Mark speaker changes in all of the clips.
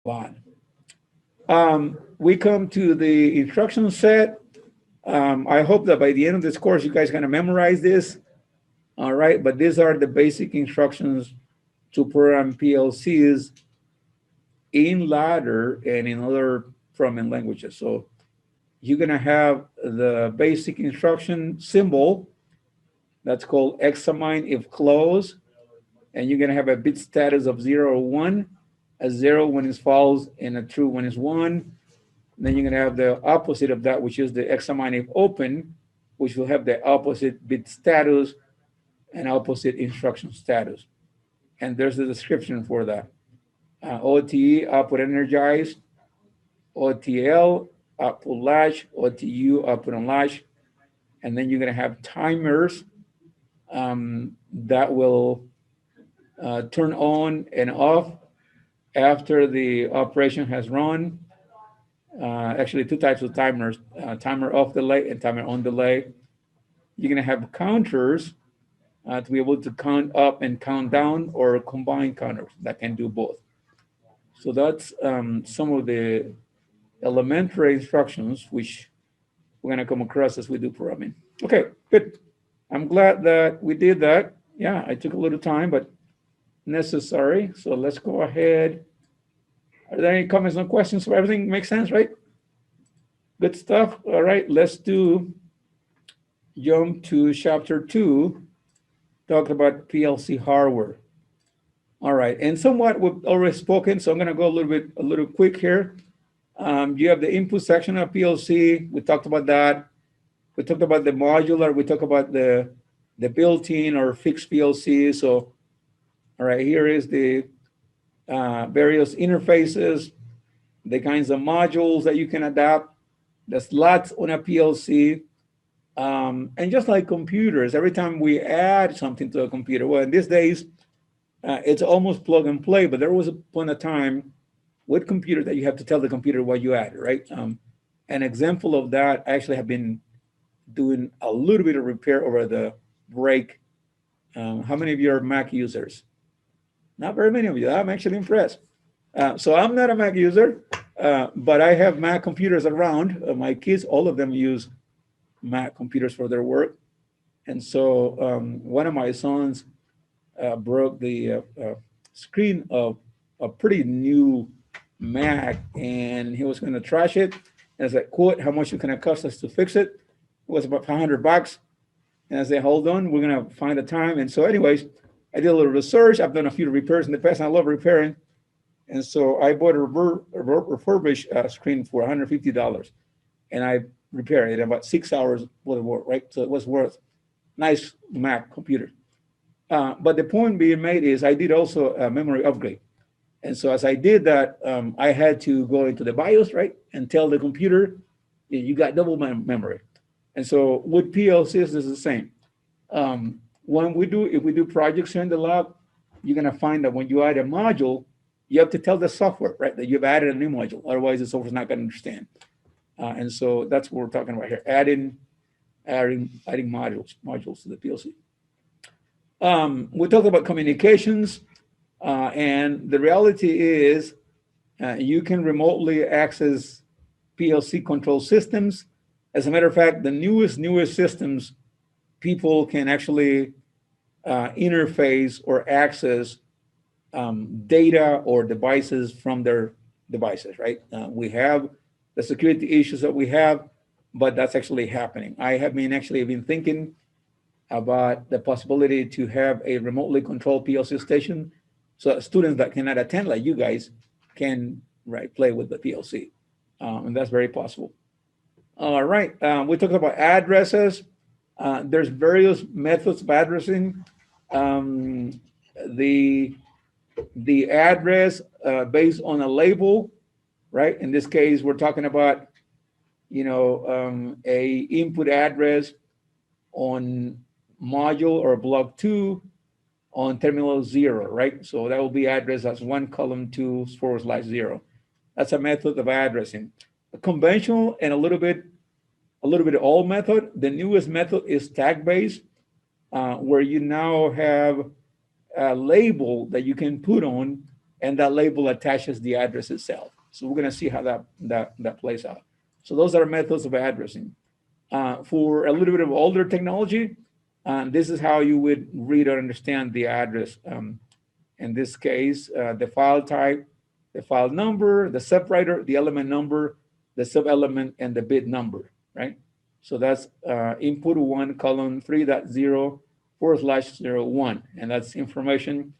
Speaker 1: on. We come to the instruction set. I hope that by the end of this course, you guys are going to memorize this. All right, but these are the basic instructions to program PLCs in ladder and in other programming languages. So you're going to have the basic instruction symbol that's called examine if closed, and you're going to have a bit status of 0 or 1, a 0 when it's false and a true when it's 1. Then you're going to have the opposite of that, which is the examine if open, which will have the opposite bit status and opposite instruction status. And there's a description for that. OTE, output energized, OTL, output latch, OTU, output on latch. And then you're going to have timers that will turn on and off after the operation has run. Actually, two types of timers, timer off delay and timer on delay. You're going to have counters to be able to count up and count down, or combine counters that can do both. So that's some of the elementary instructions which we're going to come across as we do programming. Okay, good. I'm glad that we did that. Yeah, I took a little time, but necessary. So let's go ahead. Are there any comments or questions? So everything makes sense, right? Good stuff. All right, let's jump to chapter 2, talk about PLC hardware. All right, and somewhat we've already spoken, so I'm going to go a little quick here. You have the input section of PLC. We talked about that. We talked about the modular. We talked about the built-in or fixed PLC. So, all right, here is the various interfaces, the kinds of modules that you can adapt. There's lots on a PLC. And just like computers, every time we add something to a computer, well, in these days, it's almost plug and play, but there was a point of time with computer that you have to tell the computer what you add, right? An example of that, I actually have been doing a little bit of repair over the break. How many of you are Mac users? Not very many of you. I'm actually impressed. So I'm not a Mac user, but I have Mac computers around. My kids, all of them use Mac computers for their work. And so one of my sons broke the screen of a pretty new Mac, and he was going to trash it. And I said, "Quote, how much it's going to cost us to fix it?" It was about $500. And I said, "Hold on, we're going to find a time." And so anyways, I did a little research. I've done a few repairs in the past, and I love repairing. And so I bought a refurbished screen for $150, and I repaired it in about 6 hours worth of work, right? So it was worth. Nice Mac computer. But the point being made is I did also a memory upgrade. And so as I did that, I had to go into the BIOS, right? And tell the computer, you got double memory. And so with PLCs, it's the same. If we do projects here in the lab, you're going to find that when you add a module, you have to tell the software, right, that you've added a new module. Otherwise, the software's not going to understand. And so that's what we're talking about here, adding modules to the PLC. We talked about communications, and the reality is you can remotely access PLC control systems. As a matter of fact, the newest systems, people can actually interface or access data or devices from their devices, right? We have the security issues that we have, but that's actually happening. I have been thinking about the possibility to have a remotely controlled PLC station, so students that cannot attend, like you guys, can play with the PLC, and that's very possible. All right, we talked about addresses. There's various methods of addressing. The address based on a label, right? In this case, we're talking about, a input address on module or block 2 on terminal 0, right? So that will be addressed as 1 column 2/0. That's a method of addressing. A conventional and a little bit old method. The newest method is tag-based, where you now have a label that you can put on and that label attaches the address itself. So we're going to see how that plays out. So those are methods of addressing. For a little bit of older technology, this is how you would read or understand the address. In this case, the file type, the file number, the separator, the element number, the sub-element, and the bit number, right? So that's input 1 colon 3.0/01, and that's information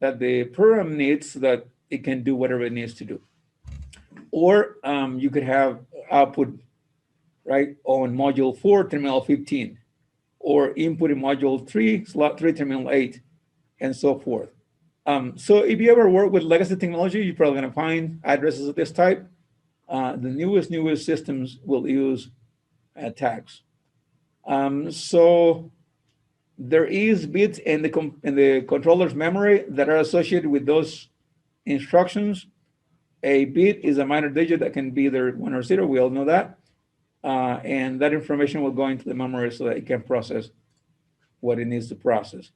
Speaker 1: that the program needs so that it can do whatever it needs to do. Or you could have output, right, on module 4, terminal 15, or input in module 3, slot 3, terminal 8, and so forth. So if you ever work with legacy technology, you're probably going to find addresses of this type. The newest systems will use tags. So there is bits in the controller's memory that are associated with those instructions. A bit is a minor digit that can be either 1 or 0. We all know that. And that information will go into the memory so that it can process what it needs to process.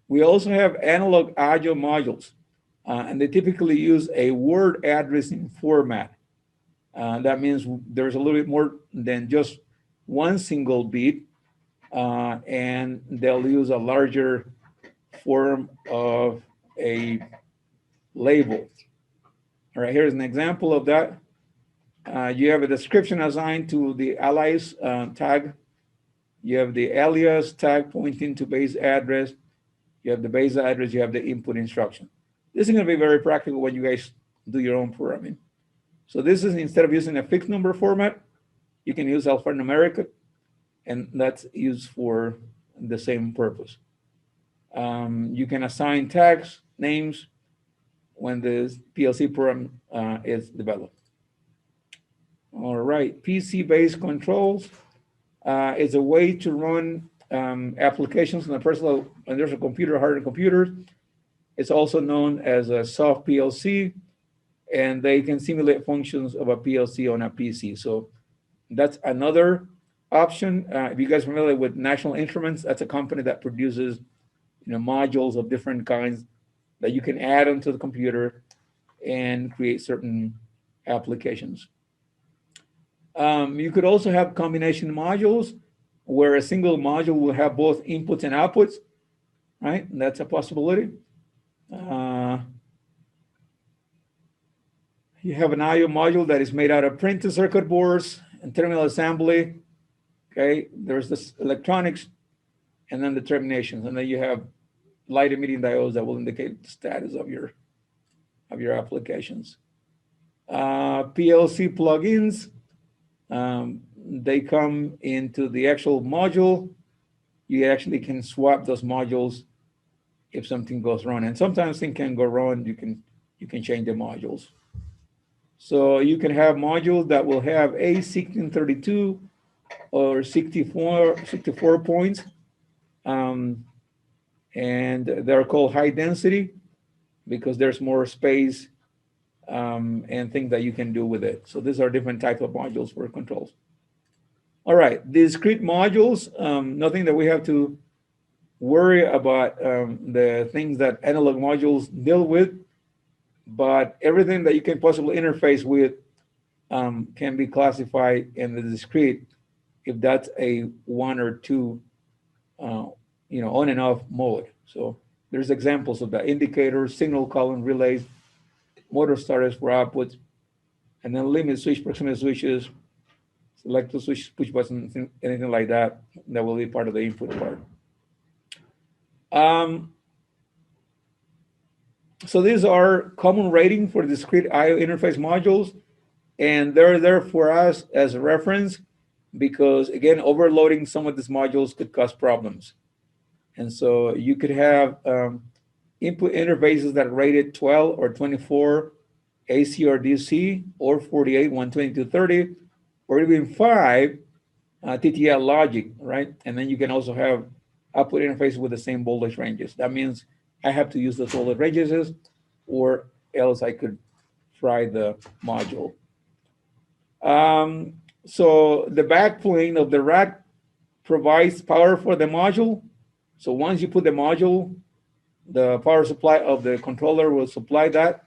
Speaker 1: We also have analog audio modules, and they typically use a word addressing format. That means there's a little bit more than just one single bit, and they'll use a larger form of a label. All right, here's an example of that. You have a description assigned to the alias tag. You have the alias tag pointing to base address. You have the base address, you have the input instruction. This is going to be very practical when you guys do your own programming. So this is, instead of using a fixed number format, you can use alphanumeric, and that's used for the same purpose. You can assign tags, names, when the PLC program is developed. All right, PC-based controls is a way to run applications on a personal, and there's a computer, hardware computer. It's also known as a soft PLC, and they can simulate functions of a PLC on a PC. So that's another option. If you guys are familiar with National Instruments, that's a company that produces, modules of different kinds that you can add onto the computer and create certain applications. You could also have combination modules where a single module will have both inputs and outputs, right? And that's a possibility. You have an I/O module that is made out of printed circuit boards and terminal assembly. Okay, there's this electronics, and then the terminations, and then you have light emitting diodes that will indicate the status of your applications. PLC plugins, they come into the actual module. You actually can swap those modules if something goes wrong, and sometimes things can go wrong. You can change the modules. So you can have modules that will have A1632 or 64 points, and they're called high density because there's more space and things that you can do with it. So these are different types of modules for controls. All right, discrete modules, nothing that we have to worry about the things that analog modules deal with, but everything that you can possibly interface with can be classified in the discrete if that's a 1 or 2 on and off mode. So there's examples of that: indicators, signal column relays, motor starters for outputs, and then limit switch, proximity switches, select the switch, push buttons, anything like that will be part of the input part. So these are common rating for discrete I/O interface modules, and they're there for us as a reference because, again, overloading some of these modules could cause problems. And so you could have input interfaces that are rated 12 or 24 AC or DC, or 48, 120, 230, or even 5 TTL logic, right? And then you can also have output interfaces with the same voltage ranges. That means I have to use those voltage ranges, or else I could fry the module. So the backplane of the rack provides power for the module. So once you put the module, the power supply of the controller will supply that.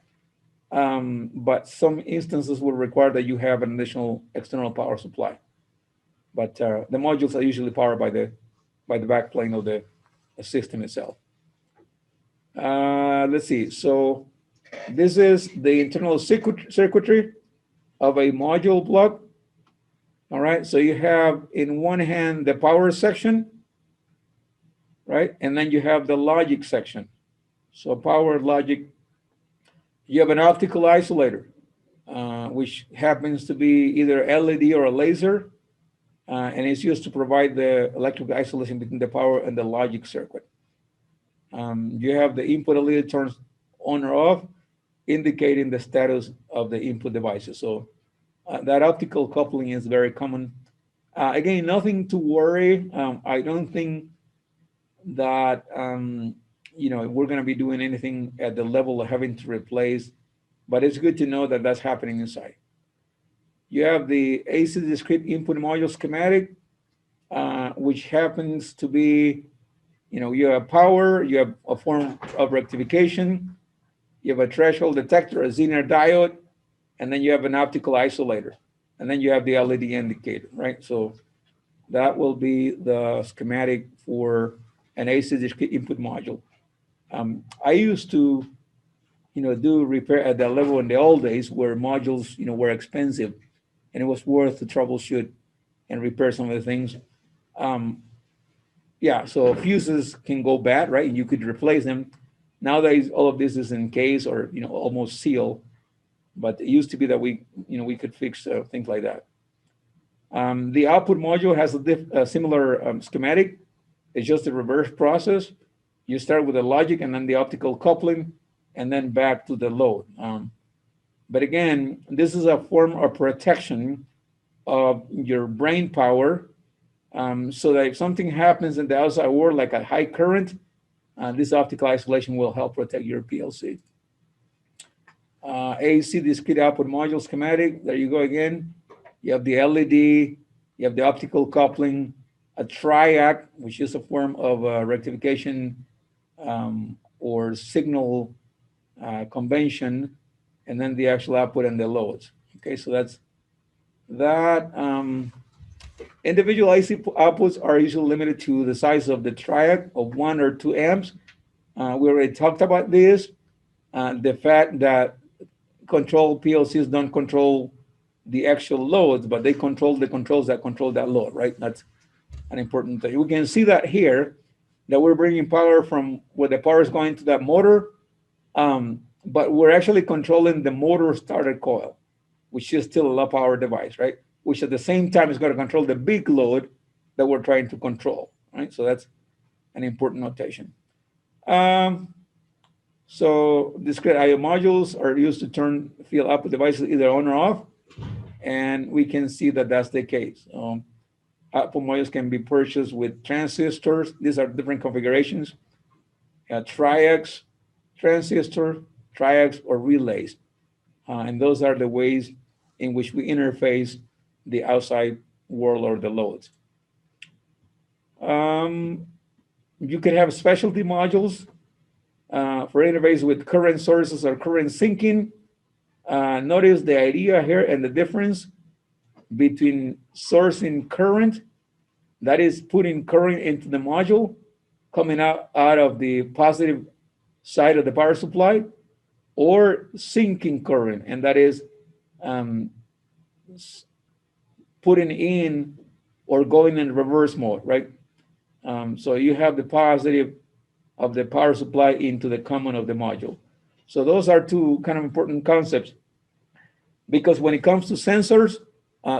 Speaker 1: But some instances will require that you have an additional external power supply. But the modules are usually powered by the backplane of the system itself. Let's see. So this is the internal circuitry of a module block. All right. So you have in one hand the power section, right? And then you have the logic section. So power, logic. You have an optical isolator, which happens to be either LED or a laser, and it's used to provide the electrical isolation between the power and the logic circuit. You have the input LED turns on or off, indicating the status of the input devices. So that optical coupling is very common. Again, nothing to worry. I don't think that we're going to be doing anything at the level of having to replace, but it's good to know that that's happening inside. You have the AC discrete input module schematic, which happens to be, you have power, you have a form of rectification, you have a threshold detector, a Zener diode, and then you have an optical isolator, and then you have the LED indicator, right? So that will be the schematic for an AC discrete input module. I used to, do repair at that level in the old days where modules, were expensive, and it was worth to troubleshoot and repair some of the things. Yeah, so fuses can go bad, right? And you could replace them. Nowadays, all of this is encased or almost sealed. But it used to be that we could fix things like that. The output module has a similar schematic. It's just a reverse process. You start with the logic and then the optical coupling, and then back to the load. But again, this is a form of protection of your brain power, so that if something happens in the outside world, like a high current, this optical isolation will help protect your PLC. AC discrete output module schematic. There you go again. You have the LED, you have the optical coupling, a triac, which is a form of rectification or signal convention, and then the actual output and the loads. Okay, so that's that. Individual IC outputs are usually limited to the size of the triac of 1 or 2 amps. We already talked about this. The fact that control PLCs don't control the actual loads, but they control the controls that control that load, right? That's an important thing. We can see that here, that we're bringing power from where the power is going to that motor, but we're actually controlling the motor starter coil, which is still a low power device, right? Which at the same time is going to control the big load that we're trying to control, right? So that's an important notation. So discrete I/O modules are used to turn field output devices either on or off, and we can see that that's the case. Output modules can be purchased with transistors. These are different configurations. Triacs, transistor, triacs, or relays. And those are the ways in which we interface the outside world or the loads. You could have specialty modules for interface with current sources or current sinking. Notice the idea here and the difference between sourcing current, that is putting current into the module, coming out of the positive side of the power supply, or sinking current, and that is putting in or going in reverse mode, right? So you have the positive of the power supply into the common of the module. So those are two kind of important concepts, because when it comes to sensors,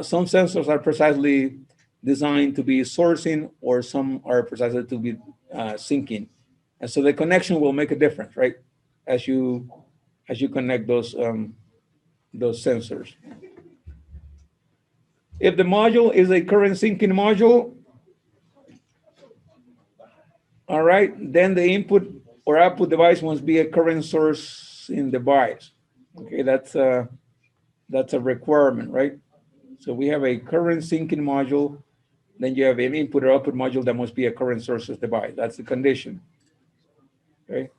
Speaker 1: some sensors are precisely designed to be sourcing, or some are precisely to be sinking. And so the connection will make a difference, right? As you connect those sensors. If the module is a current sinking module, all right, then the input or output device must be a current source in device. Okay, that's a requirement, right? So we have a current sinking module, then you have an input or output module that must be a current sources device. That's the condition. Okay.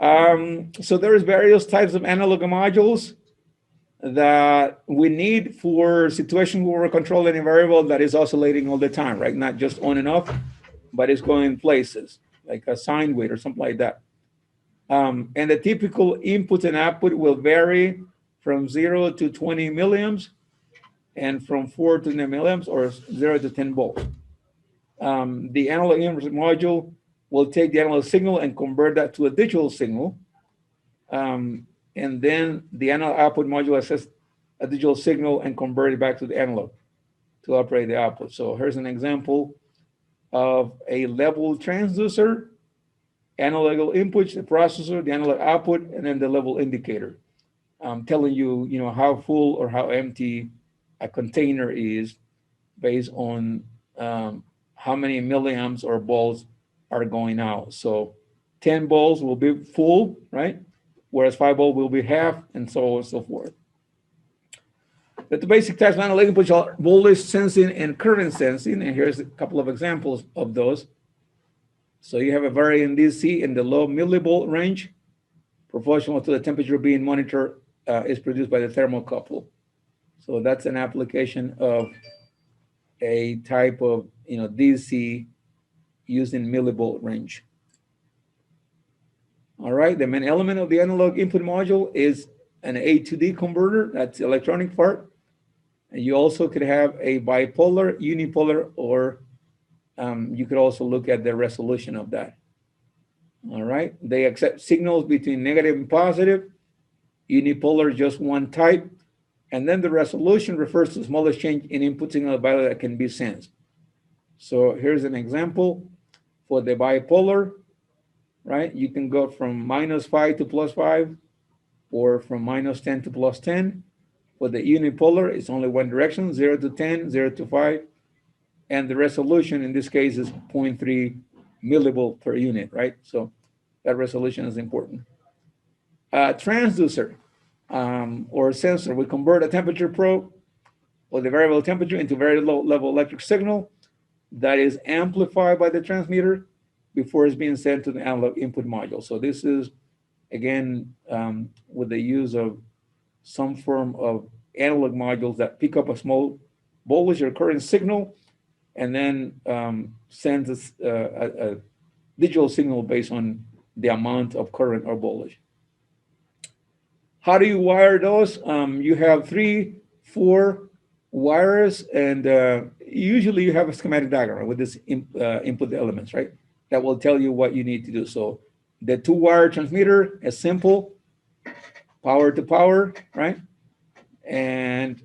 Speaker 1: So there's various types of analog modules that we need for situations where we're controlling a variable that is oscillating all the time, right? Not just on and off, but it's going places, like a sine wave or something like that. And the typical input and output will vary from 0 to 20 milliamps and from 4 to 10 milliamps or 0 to 10 volts. The analog input module will take the analog signal and convert that to a digital signal. And then the analog output module accesses a digital signal and convert it back to the analog to operate the output. So here's an example of a level transducer, analog inputs, the processor, the analog output, and then the level indicator, telling you, how full or how empty a container is based on how many milliamps or volts are going out. So 10 volts will be full, right? Whereas 5 volt will be half, and so on and so forth. But the basic types of analog inputs are voltage sensing and current sensing, and here's a couple of examples of those. So you have a varying DC in the low millivolt range, proportional to the temperature being monitored, is produced by the thermocouple. So that's an application of a type of DC using millivolt range. All right, the main element of the analog input module is an A to D converter. That's the electronic part. And you also could have a bipolar, unipolar, or you could also look at the resolution of that. All right, they accept signals between negative and positive. Unipolar, just one type. And then the resolution refers to the smallest change in input signal value that can be sensed. So here's an example for the bipolar, right? You can go from -5 to +5, or from -10 to +10. For the unipolar, it's only one direction, 0 to 10, 0 to 5. And the resolution in this case is 0.3 millivolt per unit, right? So that resolution is important. Transducer or sensor, we convert a temperature probe or the variable temperature into very low level electric signal that is amplified by the transmitter before it's being sent to the analog input module. So this is, again, with the use of some form of analog modules that pick up a small voltage or current signal and then sends a digital signal based on the amount of current or voltage. How do you wire those? You have 3, 4 wires, and usually you have a schematic diagram with this input elements, right? That will tell you what you need to do. So the 2-wire transmitter is simple, power to power, right? And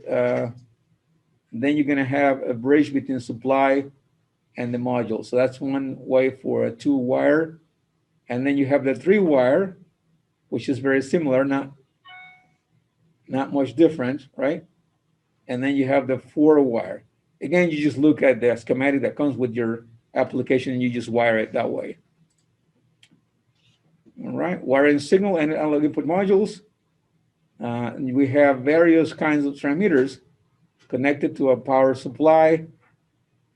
Speaker 1: then you're going to have a bridge between supply and the module. So that's one way for a 2-wire. And then you have the 3-wire, which is very similar, not much different, right? And then you have the 4-wire. Again, you just look at the schematic that comes with your application and you just wire it that way. All right, wiring signal and analog input modules. We have various kinds of transmitters connected to a power supply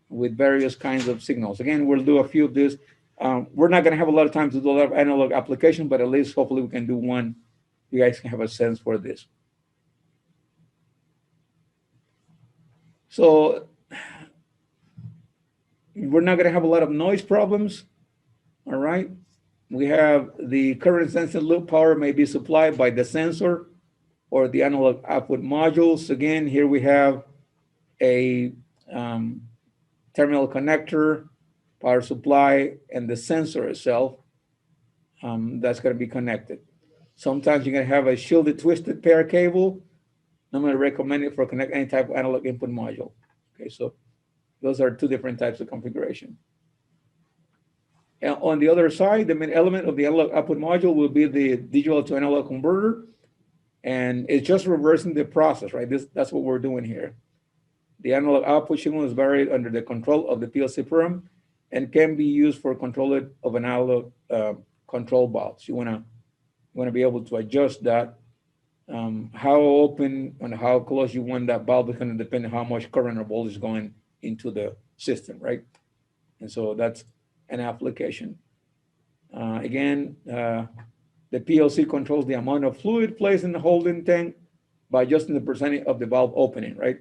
Speaker 1: with various kinds of signals. Again, we'll do a few of these. We're not going to have a lot of time to do a lot of analog application, but at least hopefully we can do one. You guys can have a sense for this. So we're not going to have a lot of noise problems. All right. We have the current sensing loop power may be supplied by the sensor or the analog output modules. Again, here we have a terminal connector, power supply, and the sensor itself that's going to be connected. Sometimes you're going to have a shielded twisted pair cable. I'm going to recommend it for connect any type of analog input module. Okay, so those are 2 different types of configuration. And on the other side, the main element of the analog output module will be the digital to analog converter. And it's just reversing the process, right? That's what we're doing here. The analog output signal is varied under the control of the PLC program and can be used for control of an analog control valves. You want to be able to adjust that. How open and how close you want that valve is going to depend on how much current or voltage is going into the system, right? And so that's an application. Again, The PLC controls the amount of fluid placed in the holding tank by adjusting the percentage of the valve opening, right?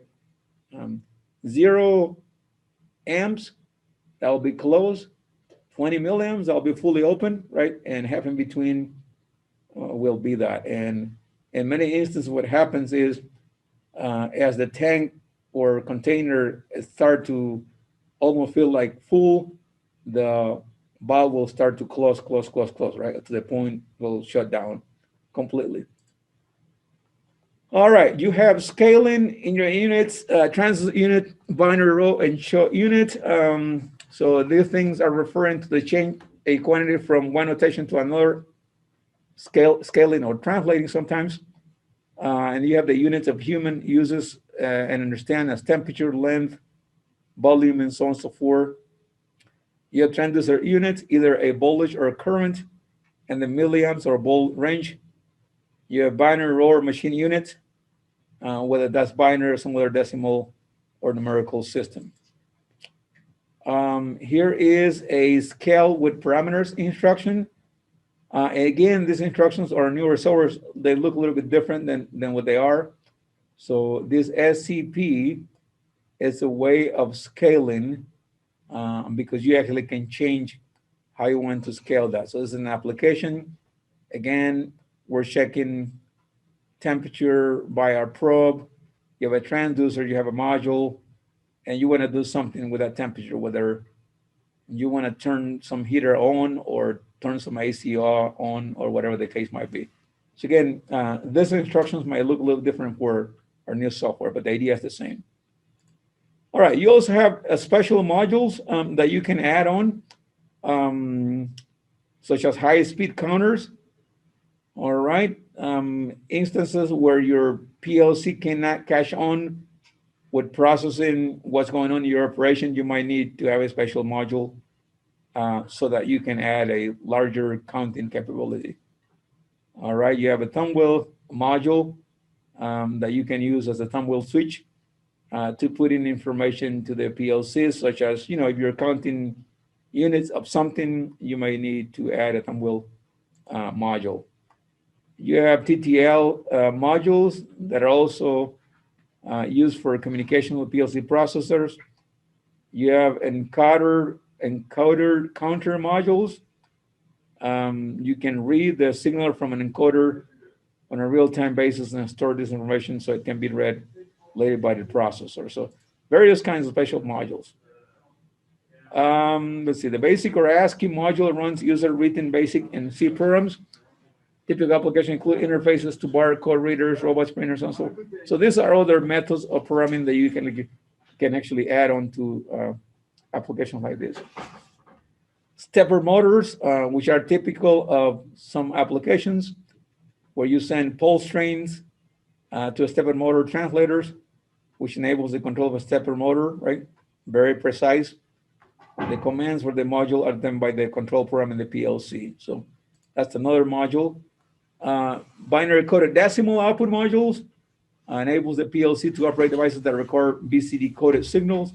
Speaker 1: 0 amps, that will be closed. 20 milliamps, that will be fully open, right? And half in between will be that. And in many instances, what happens is as the tank or container start to almost feel like full, the valve will start to close, right? To the point it will shut down completely. All right, you have scaling in your units, transit unit, binary row, and show unit. So these things are referring to the change a quantity from one notation to another, scaling or translating sometimes. And you have the units of human uses and understand as temperature, length, volume, and so on and so forth. You have transducer units, either a voltage or a current, and the milliamps or volt range. You have binary row or machine units, whether that's binary or some other decimal or numerical system. Here is a scale with parameters instruction. Again, these instructions are newer softwares. They look a little bit different than what they are. So this SCP is a way of scaling because you actually can change how you want to scale that. So this is an application. Again, we're checking temperature by our probe. You have a transducer, you have a module, and you want to do something with that temperature, whether you want to turn some heater on or turn some ACR on or whatever the case might be. So again, these instructions might look a little different for our new software, but the idea is the same. All right, you also have special modules that you can add on, such as high-speed counters. All right, instances where your PLC cannot catch on with processing what's going on in your operation, you might need to have a special module so that you can add a larger counting capability. All right, you have a thumb wheel module that you can use as a thumb wheel switch to put in information to the PLC, such as, if you're counting units of something, you may need to add a thumb wheel module. You have TTL modules that are also used for communication with PLC processors. You have encoder counter modules. You can read the signal from an encoder on a real-time basis and store this information so it can be read later by the processor. So various kinds of special modules. Let's see, the basic or ASCII module runs user-written basic and C programs. Typical applications include interfaces to barcode readers, robot printers, and so on. So these are other methods of programming that you can actually add on to applications like this. Stepper motors, which are typical of some applications where you send pulse trains to a stepper motor translators, which enables the control of a stepper motor, right? Very precise. The commands for the module are done by the control program in the PLC. So that's another module. Binary coded decimal output modules enables the PLC to operate devices that record BCD coded signals,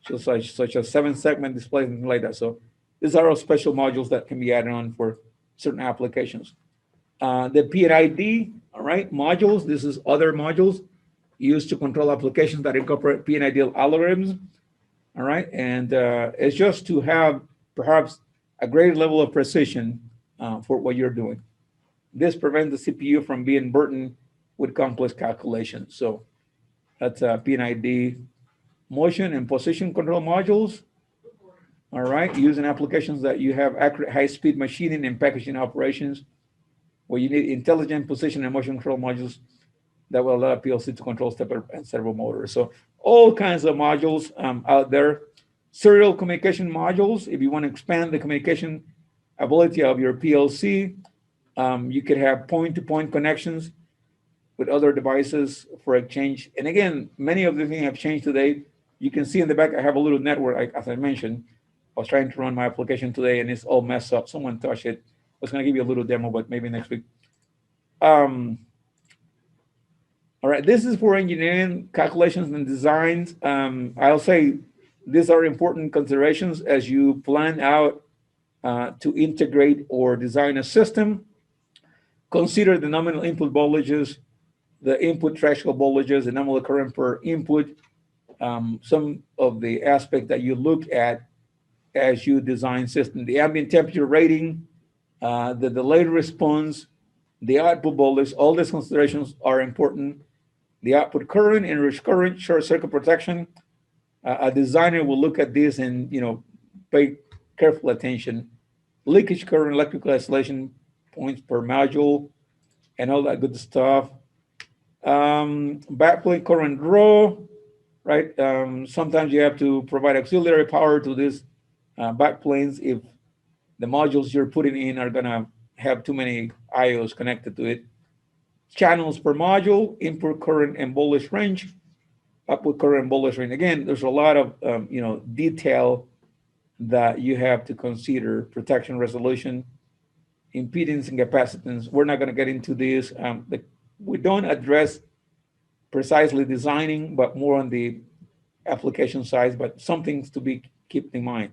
Speaker 1: such as 7-segment displays and things like that. So these are all special modules that can be added on for certain applications. The PNID, all right, modules. This is other modules used to control applications that incorporate PNID algorithms. All right, and it's just to have perhaps a greater level of precision for what you're doing. This prevents the CPU from being burdened with complex calculations. So that's PNID. Motion and position control modules. All right, using applications that you have accurate high-speed machining and packaging operations, where you need intelligent position and motion control modules that will allow PLC to control stepper and servo motors. So all kinds of modules out there. Serial communication modules, if you want to expand the communication ability of your PLC, you could have point-to-point connections with other devices for exchange. And again, many of the things have changed today. You can see in the back, I have a little network, as I mentioned. I was trying to run my application today and it's all messed up. Someone touched it. I was going to give you a little demo, but maybe next week. All right, this is for engineering calculations and designs. I'll say these are important considerations as you plan out to integrate or design a system. Consider the nominal input voltages, the input threshold voltages, the nominal current per input, some of the aspects that you look at as you design system, the ambient temperature rating, the delayed response, the output voltage, all these considerations are important. The output current, enriched current, short circuit protection. A designer will look at this and pay careful attention. Leakage current, electrical isolation points per module, and all that good stuff. Backplane current draw, right? Sometimes you have to provide auxiliary power to these backplanes if the modules you're putting in are gonna have too many IOs connected to it. Channels per module, input current and voltage range, output current and voltage range. Again, there's a lot of detail that you have to consider. Protection resolution, impedance and capacitance. We're not going to get into this. We don't address precisely designing, but more on the application side, but some things to be kept in mind.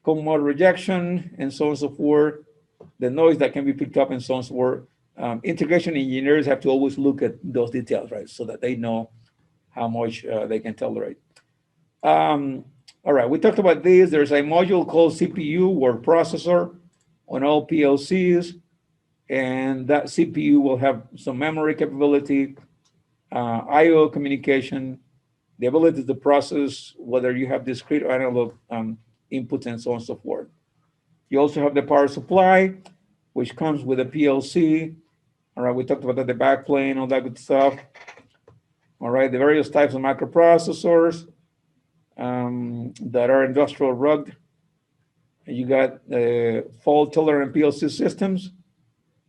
Speaker 1: Common mode rejection and so on and so forth, the noise that can be picked up and so on and so forth. Integration engineers have to always look at those details, right? So that they know how much they can tolerate. All right, we talked about this. There's a module called CPU or processor on all PLCs, and that CPU will have some memory capability, IO communication, the ability to process whether you have discrete or analog inputs and so on and so forth. You also have the power supply, which comes with a PLC. All right, we talked about the backplane, all that good stuff. All right, the various types of microprocessors that are industrial rugged. You got fault tolerant PLC systems,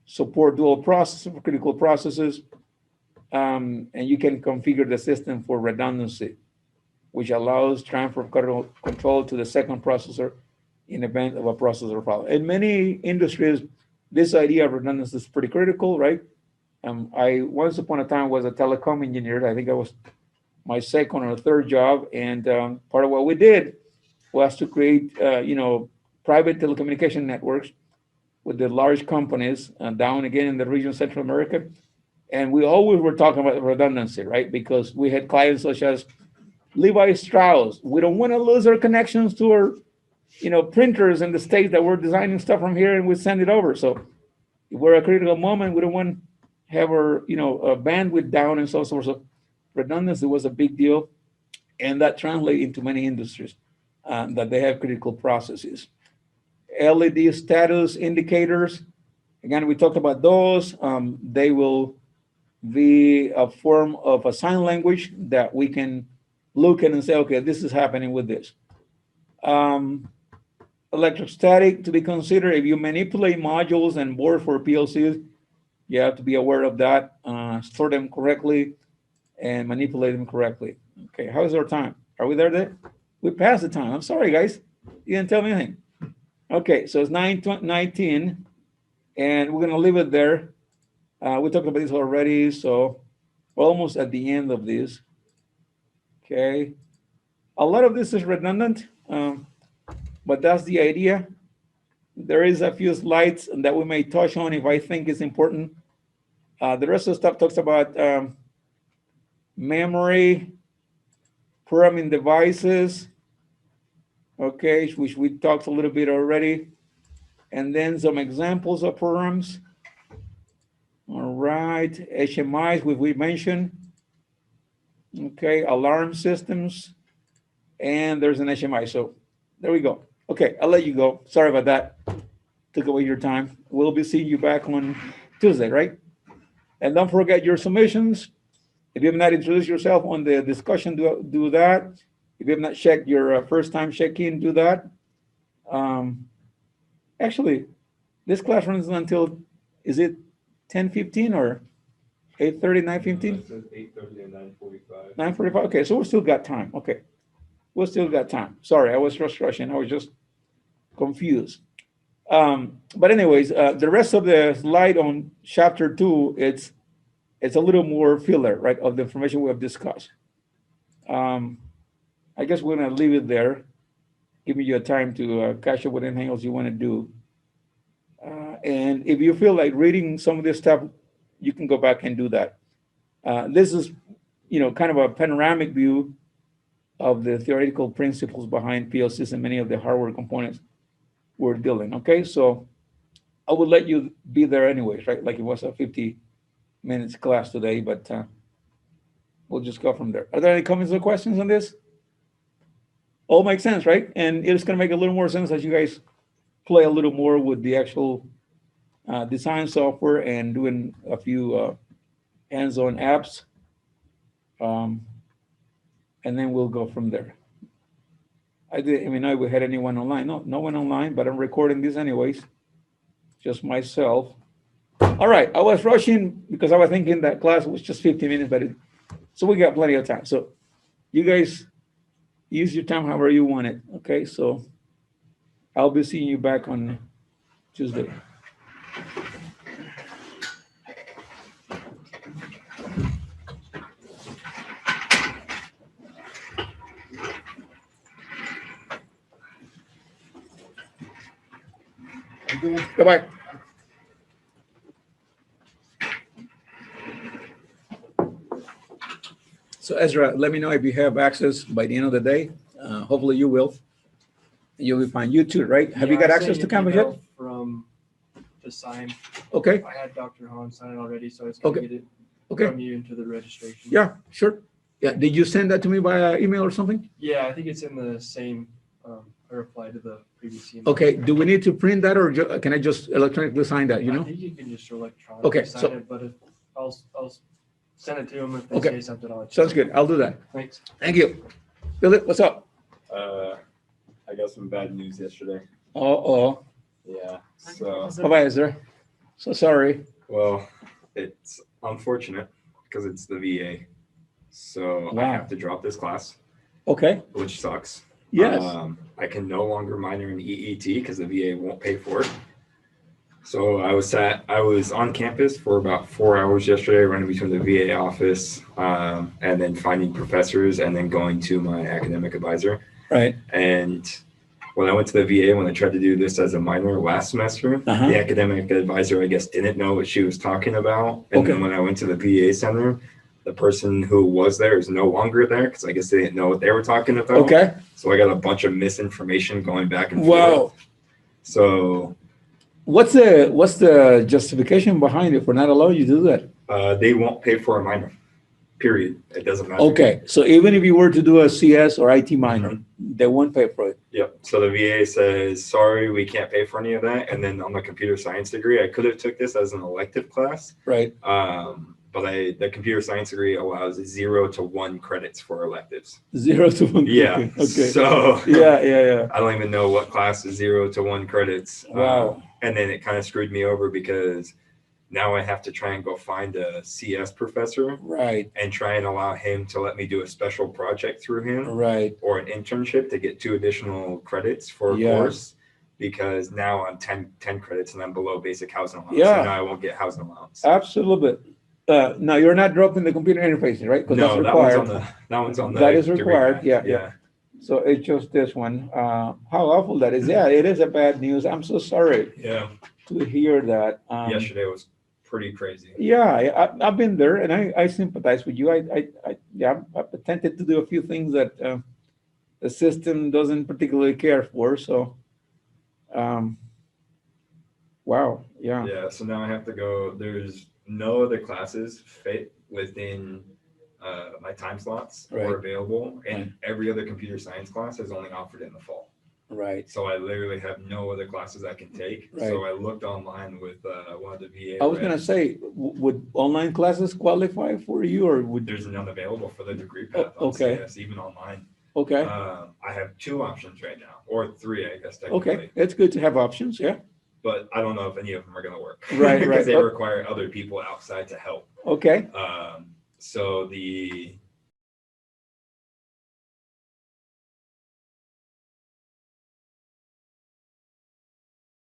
Speaker 1: support dual processor for critical processes, and you can configure the system for redundancy, which allows transfer of control to the second processor in event of a processor failure. In many industries, this idea of redundancy is pretty critical, right? I once upon a time was a telecom engineer. I think I was my second or third job, and part of what we did was to create, private telecommunication networks with the large companies down again in the region of Central America, and we always were talking about redundancy, right? Because we had clients such as Levi Strauss. We don't want to lose our connections to our, printers in the states that we're designing stuff from here, and we send it over. So if we're at a critical moment, we don't want to have our, bandwidth down and so on. So redundancy was a big deal, and that translates into many industries that they have critical processes. LED status indicators. Again, we talked about those. They will be a form of a sign language that we can look at and say, okay, this is happening with this. Electrostatic to be considered. If you manipulate modules and boards for PLCs, you have to be aware of that, store them correctly, and manipulate them correctly. Okay, how is our time? Are we there? We passed the time. I'm sorry, guys. You didn't tell me anything. Okay, so it's 9:19, and we're going to leave it there. We talked about this already, so we're almost at the end of this. Okay, a lot of this is redundant, but that's the idea. There is a few slides that we may touch on if I think it's important. The rest of the stuff talks about memory, programming devices, okay, which we talked a little bit already, and then some examples of programs. All right, HMIs, which we mentioned. Okay, alarm systems, and there's an HMI. So there we go. Okay, I'll let you go. Sorry about that. Took away your time. We'll be seeing you back on Tuesday, right? And don't forget your submissions. If you have not introduced yourself on the discussion, do that. If you have not checked your first time check-in, do that. Actually, this class runs until, is it 10:15 or 8:30, 9:15?
Speaker 2: It says 8:30 and 9:45.
Speaker 1: 9:45, okay, so we still got time, okay. We still got time. Sorry, I was rushing, I was just confused. But anyways, the rest of the slide on chapter 2, it's a little more filler, right, of the information we have discussed. I guess we're gonna leave it there, giving you a time to catch up with anything else you want to do. And if you feel like reading some of this stuff, you can go back and do that. This is, kind of a panoramic view of the theoretical principles behind PLCs and many of the hardware components we're dealing. Okay, so I would let you be there anyways, right? Like it was a 50 minutes class today, but we'll just go from there. Are there any comments or questions on this? All makes sense, right? And it's going to make a little more sense as you guys play a little more with the actual design software and doing a few hands-on apps. And then we'll go from there. I didn't even know if we had anyone online. No one online, but I'm recording this anyways. Just myself. All right, I was rushing because I was thinking that class was just 50 minutes, so we got plenty of time. So you guys use your time however you want it. Okay, so I'll be seeing you back on Tuesday. Goodbye. So Ezra, let me know if you have access by the end of the day. Hopefully you will. You'll be fine. You too, right? Have you got access to Canvas yet?
Speaker 3: From the sign.
Speaker 1: Okay.
Speaker 3: I had Dr. Hahn sign it already, so it's going to get it from you into the registration.
Speaker 1: Yeah, sure. Yeah. Did you send that to me by email or something?
Speaker 3: Yeah, I think it's in the same. I replied to the previous email.
Speaker 1: Okay. Do we need to print that, or can I just electronically sign that?
Speaker 3: I think you can just electronically sign it, but I'll send it to them if they say something.
Speaker 1: Sounds good. I'll do that.
Speaker 3: Thanks.
Speaker 1: Thank you. Philip, what's up?
Speaker 2: I got some bad news yesterday.
Speaker 1: Uh-oh.
Speaker 2: Yeah. So.
Speaker 1: Bye-bye, Ezra. So sorry.
Speaker 2: Well, it's unfortunate because it's the VA. So I have to drop this class.
Speaker 1: Okay.
Speaker 2: Which sucks.
Speaker 1: Yes.
Speaker 2: I can no longer minor in EET because the VA won't pay for it. So I was on campus for about 4 hours yesterday, running between the VA office and then finding professors and then going to my academic advisor.
Speaker 1: Right.
Speaker 2: And when I went to the VA, when I tried to do this as a minor last semester, the academic advisor, I guess, didn't know what she was talking about. And then when I went to the VA center, the person who was there is no longer there because I guess they didn't know what they were talking about.
Speaker 1: Okay.
Speaker 2: So I got a bunch of misinformation going back and forth.
Speaker 1: Wow.
Speaker 2: So
Speaker 1: what's the justification behind it for not allowing you to do that?
Speaker 2: They won't pay for a minor. Period. It doesn't matter.
Speaker 1: Okay. So even if you were to do a CS or IT minor, they won't pay for it.
Speaker 2: Yep. So the VA says, sorry, we can't pay for any of that. And then on the computer science degree, I could have took this as an elective class.
Speaker 1: Right.
Speaker 2: But the computer science degree allows 0 to 1 credits for electives.
Speaker 1: 0 to 1.
Speaker 2: Yeah.
Speaker 1: Okay.
Speaker 2: So
Speaker 1: yeah.
Speaker 2: I don't even know what class is 0 to 1 credits.
Speaker 1: Wow.
Speaker 2: And then it kind of screwed me over because now I have to try and go find a CS professor.
Speaker 1: Right.
Speaker 2: And try and allow him to let me do a special project through him.
Speaker 1: Right.
Speaker 2: Or an internship to get 2 additional credits for a course. Because now I'm 10 credits and I'm below basic housing allowance.
Speaker 1: Yeah.
Speaker 2: So now I won't get housing allowance.
Speaker 1: Absolutely. Now you're not dropping the computer interfacing, right? Because
Speaker 2: no,
Speaker 1: that's required.
Speaker 2: that one's on the
Speaker 1: that is required.
Speaker 2: Yeah.
Speaker 1: Yeah. So it's just this one. How awful that is. Yeah, it is a bad news. I'm so sorry.
Speaker 2: Yeah.
Speaker 1: To hear that.
Speaker 2: Yesterday was pretty crazy.
Speaker 1: Yeah, I've been there, and I sympathize with you. I'm tempted to do a few things that the system doesn't particularly care for. So, wow, yeah.
Speaker 2: Yeah. So now I have to go. There's no other classes fit within my time slots or available, and every other computer science class is only offered in the fall.
Speaker 1: Right.
Speaker 2: So I literally have no other classes I can take.
Speaker 1: Right.
Speaker 2: So I looked online with one of the VA.
Speaker 1: I was going to say, would online classes qualify for you, or would
Speaker 2: there's none available for the degree path on CS, even online.
Speaker 1: Okay.
Speaker 2: I have 2 options right now, or 3, I guess technically.
Speaker 1: Okay, it's good to have options, yeah.
Speaker 2: But I don't know if any of them are going to work.
Speaker 1: Right,
Speaker 2: because they require other people outside to help.
Speaker 1: Okay.
Speaker 2: So the